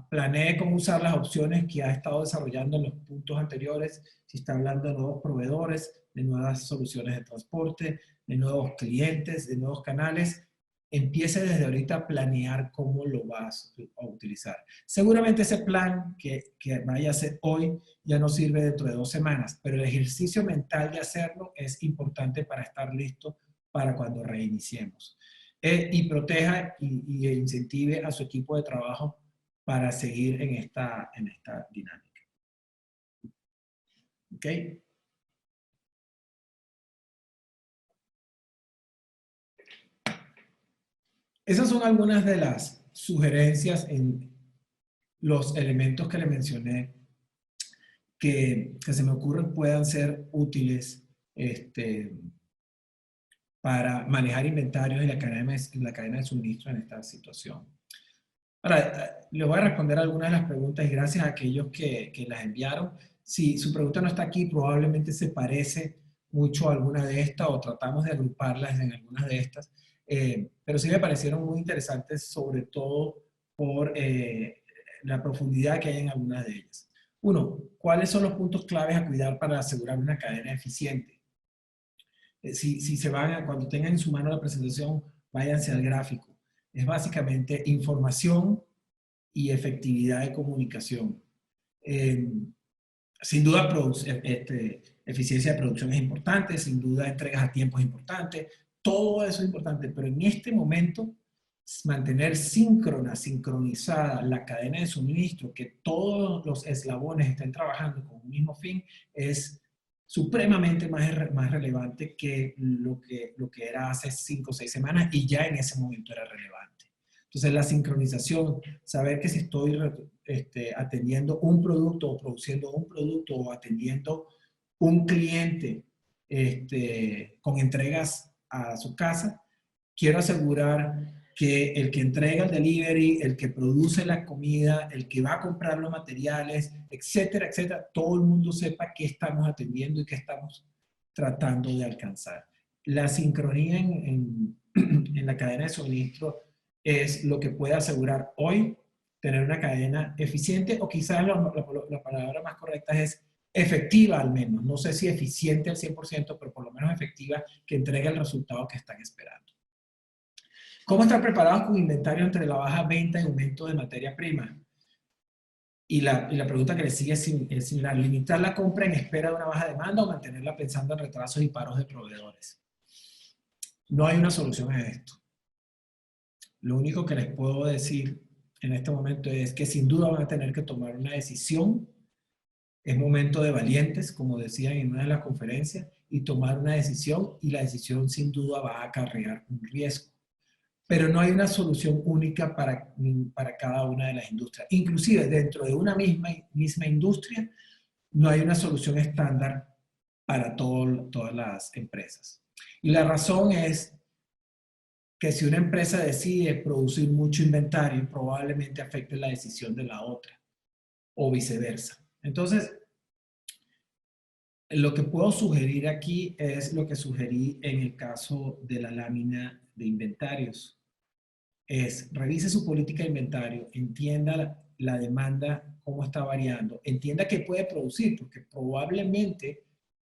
Planee cómo usar las opciones que ha estado desarrollando en los puntos anteriores, si está hablando de nuevos proveedores, de nuevas soluciones de transporte, de nuevos clientes, de nuevos canales. Empiece desde ahorita a planear cómo lo vas a utilizar. Seguramente ese plan que vaya a hacer hoy ya no sirve dentro de 2 semanas, pero el ejercicio mental de hacerlo es importante para estar listo para cuando reiniciemos. Y proteja y incentive a su equipo de trabajo para seguir en esta dinámica. ¿Ok? Esas son algunas de las sugerencias en los elementos que le mencioné que se me ocurren puedan ser útiles para manejar inventarios y la cadena de suministro en esta situación. Ahora, le voy a responder algunas de las preguntas y gracias a aquellos que las enviaron. Si su pregunta no está aquí, probablemente se parece mucho a alguna de estas o tratamos de agruparlas en algunas de estas. Pero sí me parecieron muy interesantes, sobre todo por la profundidad que hay en algunas de ellas. Uno, ¿cuáles son los puntos claves a cuidar para asegurar una cadena eficiente? Si se van, cuando tengan en su mano la presentación, váyanse al gráfico. Es básicamente información y efectividad de comunicación. Sin duda, eficiencia de producción es importante, sin duda entregas a tiempo es importante, todo eso es importante, pero en este momento mantener sincronizada la cadena de suministro, que todos los eslabones estén trabajando con un mismo fin, es supremamente más relevante que lo que era hace 5 o 6 semanas y ya en ese momento era relevante. Entonces la sincronización, saber que si estoy atendiendo un producto o produciendo un producto o atendiendo un cliente con entregas a su casa, quiero asegurar que el que entrega el delivery, el que produce la comida, el que va a comprar los materiales, etcétera, etcétera, todo el mundo sepa qué estamos atendiendo y qué estamos tratando de alcanzar. La sincronía en la cadena de suministro es lo que puede asegurar hoy tener una cadena eficiente, o quizás la palabra más correcta es efectiva al menos. No sé si eficiente al 100%, pero por lo menos efectiva, que entregue el resultado que están esperando. ¿Cómo estar preparados con inventario entre la baja venta y aumento de materia prima? Y la pregunta que le sigue es similar: ¿limitar la compra en espera de una baja demanda o mantenerla pensando en retrasos y paros de proveedores? No hay una solución a esto. Lo único que les puedo decir en este momento es que sin duda van a tener que tomar una decisión. Es momento de valientes, como decían en una de las conferencias, y tomar una decisión, y la decisión sin duda va a acarrear un riesgo. Pero no hay una solución única para cada una de las industrias. Inclusive dentro de una misma industria, no hay una solución estándar para todas las empresas. Y la razón es que si una empresa decide producir mucho inventario, probablemente afecte la decisión de la otra, o viceversa. Entonces, lo que puedo sugerir aquí es lo que sugerí en el caso de la lámina de inventarios. Revise su política de inventario, entienda la demanda, cómo está variando, entienda qué puede producir, porque probablemente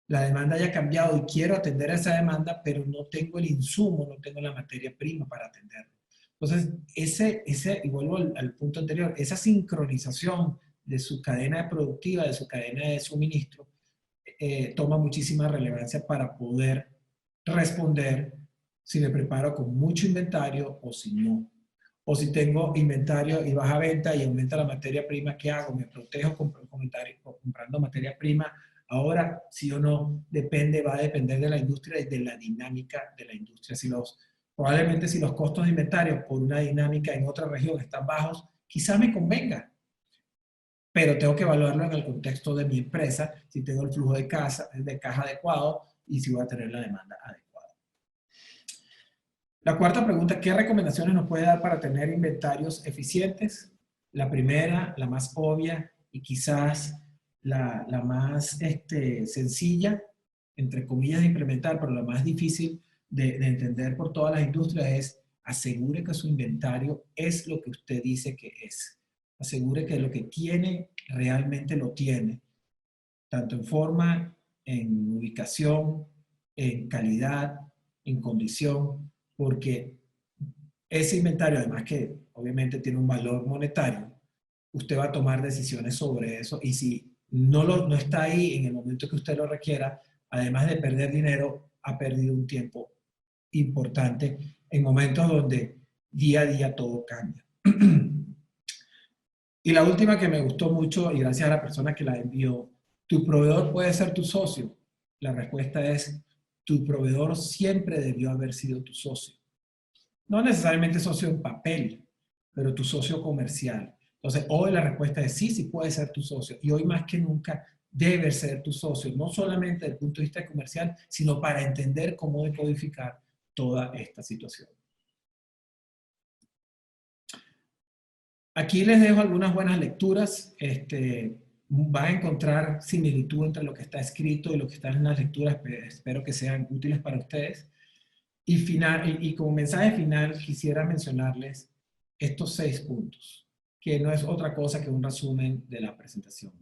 la demanda haya cambiado y quiero atender a esa demanda, pero no tengo el insumo, no tengo la materia prima para atenderlo. Entonces, y vuelvo al punto anterior, esa sincronización de su cadena productiva, de su cadena de suministro, toma muchísima relevancia para poder responder si me preparo con mucho inventario o si no. O si tengo inventario y baja venta y aumenta la materia prima, ¿qué hago? ¿Me protejo comprando materia prima? Ahora, sí o no, va a depender de la industria y de la dinámica de la industria. Probablemente si los costos de inventario por una dinámica en otra región están bajos, quizá me convenga, pero tengo que evaluarlo en el contexto de mi empresa, si tengo el flujo de caja adecuado y si voy a tener la demanda adecuada. La cuarta pregunta: ¿qué recomendaciones nos puede dar para tener inventarios eficientes? La primera, la más obvia y quizás la más sencilla, entre comillas, de implementar, pero la más difícil de entender por todas las industrias es: asegure que su inventario es lo que usted dice que es. Asegure que lo que tiene realmente lo tiene, tanto en forma, en ubicación, en calidad, en condición, porque ese inventario, además que obviamente tiene un valor monetario, usted va a tomar decisiones sobre eso, y si no está ahí en el momento que usted lo requiera, además de perder dinero, ha perdido un tiempo importante en momentos donde día a día todo cambia. Y la última que me gustó mucho, y gracias a la persona que la envió: ¿tu proveedor puede ser tu socio? La respuesta es: tu proveedor siempre debió haber sido tu socio. No necesariamente socio en papel, pero tu socio comercial. Entonces, hoy la respuesta es sí, sí puede ser tu socio. Y hoy más que nunca debe ser tu socio, no solamente desde el punto de vista comercial, sino para entender cómo decodificar toda esta situación. Aquí les dejo algunas buenas lecturas. Va a encontrar similitud entre lo que está escrito y lo que está en las lecturas. Espero que sean útiles para ustedes. Y como mensaje final quisiera mencionarles estos 6 puntos, que no es otra cosa que un resumen de la presentación.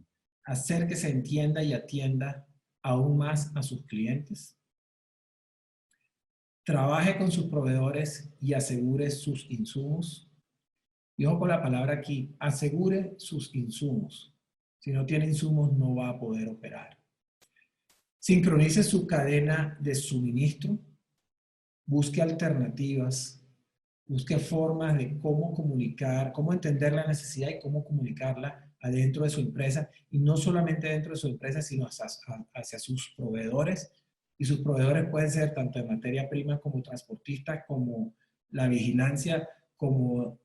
Hacer que se entienda y atienda aún más a sus clientes. Trabaje con sus proveedores y asegure sus insumos. Y ojo con la palabra aquí: asegure sus insumos. Si no tiene insumos, no va a poder operar. Sincronice su cadena de suministro. Busque alternativas. Busque formas de cómo comunicar, cómo entender la necesidad y cómo comunicarla adentro de su empresa. Y no solamente dentro de su empresa, sino hacia sus proveedores. Y sus proveedores pueden ser tanto de materia prima como transportistas, como la vigilancia, como...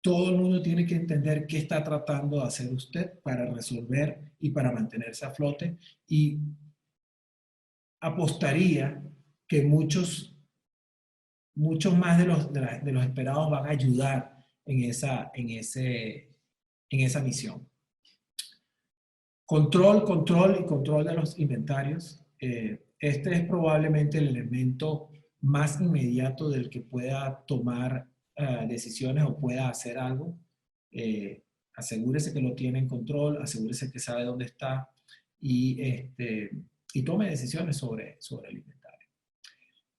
Todo el mundo tiene que entender qué está tratando de hacer usted para resolver y para mantenerse a flote. Y apostaría que muchos muchos más de los esperados van a ayudar en esa misión. Control de los inventarios. Este es probablemente el elemento más inmediato del que pueda tomar decisiones o pueda hacer algo. Asegúrese que lo tiene en control, asegúrese que sabe dónde está y tome decisiones sobre el inventario.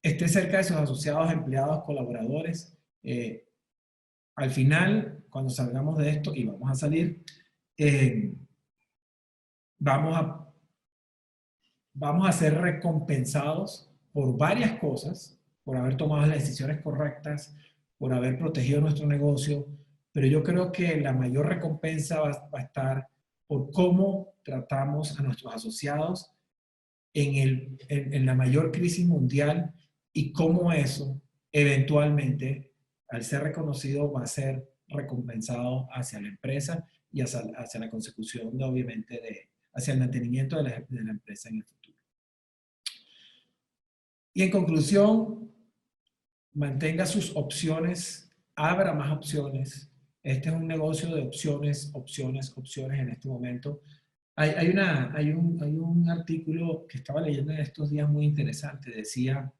Esté cerca de sus asociados, empleados, colaboradores. Al final, cuando salgamos de esto, y vamos a salir, vamos a ser recompensados por varias cosas, por haber tomado las decisiones correctas, por haber protegido nuestro negocio, pero yo creo que la mayor recompensa va a estar por cómo tratamos a nuestros asociados en la mayor crisis mundial y cómo eso eventualmente, al ser reconocido, va a ser recompensado hacia la empresa y hacia la consecución, obviamente, hacia el mantenimiento de la empresa en el futuro. Y en conclusión, mantenga sus opciones, abra más opciones. Este es un negocio de opciones, opciones, opciones en este momento. Hay un artículo que estaba leyendo en estos días muy interesante. Decía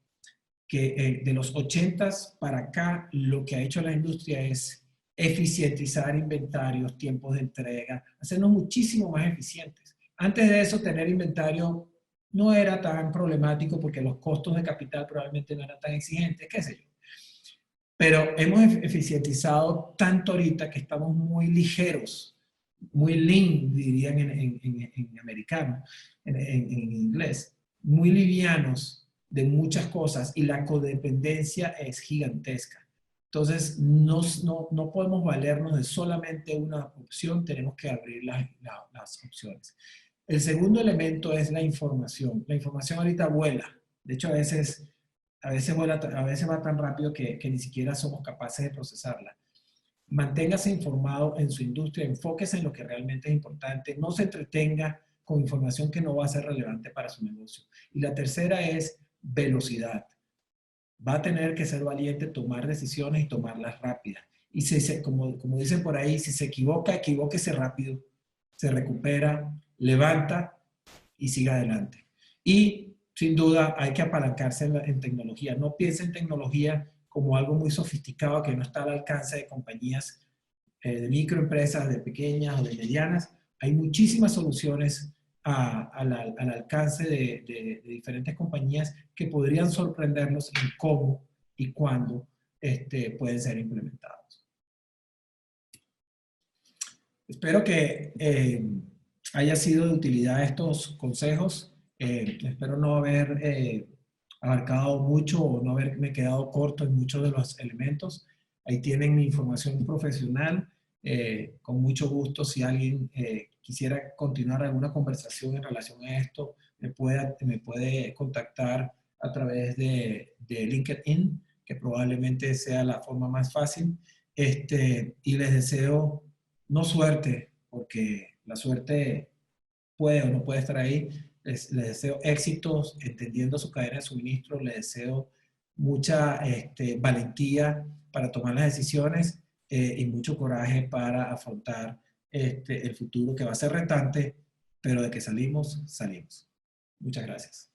que de los 80s para acá, lo que ha hecho la industria es eficientizar inventarios, tiempos de entrega, hacernos muchísimo más eficientes. Antes de eso, tener inventario no era tan problemático porque los costos de capital probablemente no eran tan exigentes, qué sé yo. Pero hemos eficientizado tanto ahorita que estamos muy ligeros, muy lean, dirían en americano, en inglés, muy livianos de muchas cosas y la codependencia es gigantesca. Entonces, no podemos valernos de solamente una opción, tenemos que abrir las opciones. El segundo elemento es la información. La información ahorita vuela. De hecho, a veces va tan rápido que ni siquiera somos capaces de procesarla. Manténgase informado en su industria, enfóquese en lo que realmente es importante, no se entretenga con información que no va a ser relevante para su negocio. Y la tercera es velocidad. Va a tener que ser valiente, tomar decisiones y tomarlas rápidas. Y como dicen por ahí, si se equivoca, equivóquese rápido, se recupera, levanta y siga adelante. Y sin duda hay que apalancarse en tecnología. No piense en tecnología como algo muy sofisticado que no está al alcance de compañías, de microempresas, de pequeñas o de medianas. Hay muchísimas soluciones al alcance de diferentes compañías que podrían sorprendernos en cómo y cuándo pueden ser implementados. Espero que haya sido de utilidad estos consejos. Espero no haber abarcado mucho o no haberme quedado corto en muchos de los elementos. Ahí tienen mi información profesional. Con mucho gusto, si alguien quisiera continuar alguna conversación en relación a esto, me puede contactar a través de LinkedIn, que probablemente sea la forma más fácil. Y les deseo, no suerte, porque la suerte puede o no puede estar ahí. Les deseo éxitos entendiendo su cadena de suministro, les deseo mucha valentía para tomar las decisiones y mucho coraje para afrontar el futuro que va a ser retante, pero de que salimos, salimos. Muchas gracias.